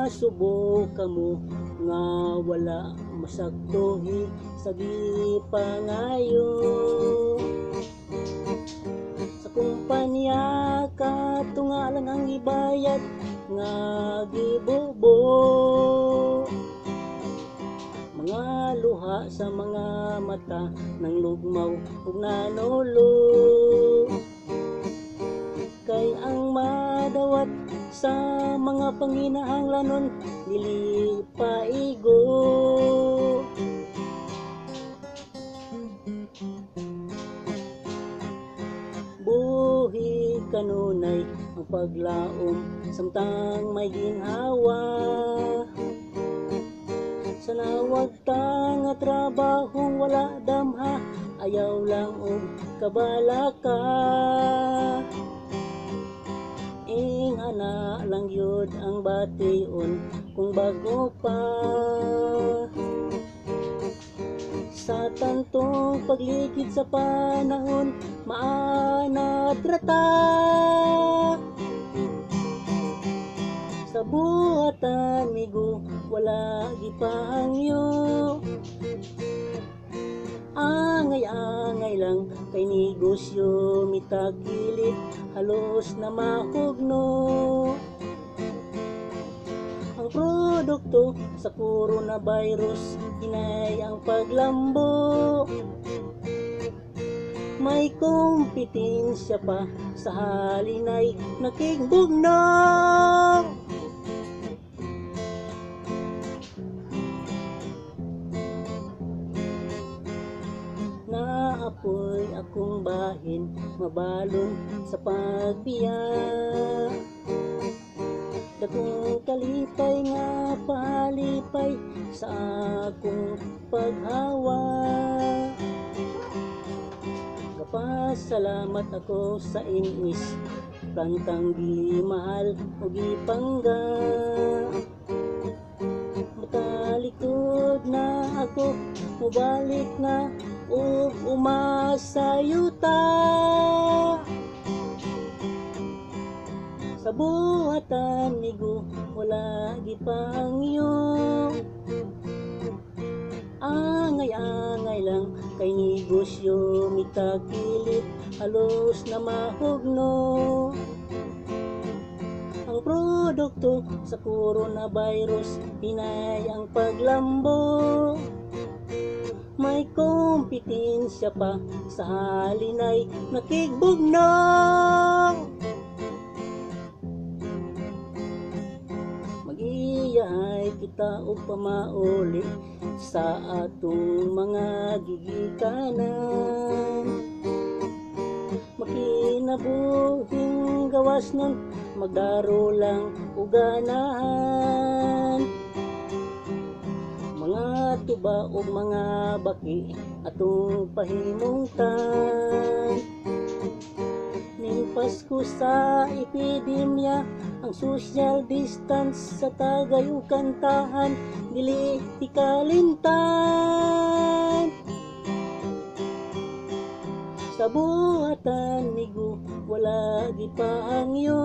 subok kamo nga wala masaktuhi sa gipangayo. Sa kumpanya katunga lang ang ibayad nga gibubo. Mga luha sa mga mata ng lugmaw ug nanulo. Kay ang madawat sa mga panginahanglanon dili paigo. Buhi kanunay ang paglaom samtang may ginhawa. Sa nawag ta nga trabahong wala damha, ayaw lang og kabalaka. Ingana lang yun ang bation kung bago pa. Sa tantong paglikid sa panahon, maana trata. Sa buhatan migo, wala gipahangyo. Angay-angay lang kay negosyo, mitagilit halos na mahugno. Ang produkto sa coronavirus, hinay ang paglambo. May kompetensya pa sa halinay nakigbugno. Naapoy akong bahin, mabalon sa pagbiya. Dakong kalipay nga palipay sa akong paghawa. Kapasalamat ako sa inis, plantang di mahal o gipangga. Matalikod na ako, mubalik na ug umasayuta. Sa buhatan migo, wala gipangyo. Angay-angay lang kay negosyo, mitagilit halos na mahugno. Ang produkto sa coronavirus, hinay ang paglambo. May kompetensya pa sa halinay nakigbugno. Mag-iyahay kita o pamauli sa atong mga gigikanan. Makinabuhing gawas nun, magdaro lang o ganahan. Mga tuba o mga baki atong pahimungtan. Ning Pasko sa epidemya, ang social distance sa tagay o kantahan, dili ikalimtan. Sa buhatan migo, wala gipahangyo.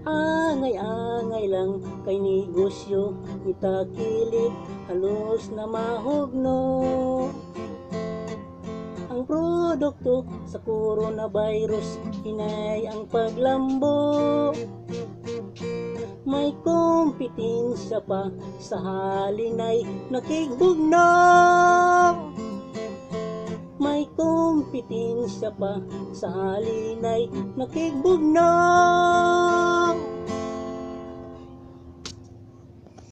Angay-angay lang kay negosyo, mitakilit halos na mahugno. Ang produkto sa coronavirus, hinay ang paglambo. May kompetensya pa sa halinay nakigbugno. May kompetensya pa sa halinay nakigbugno.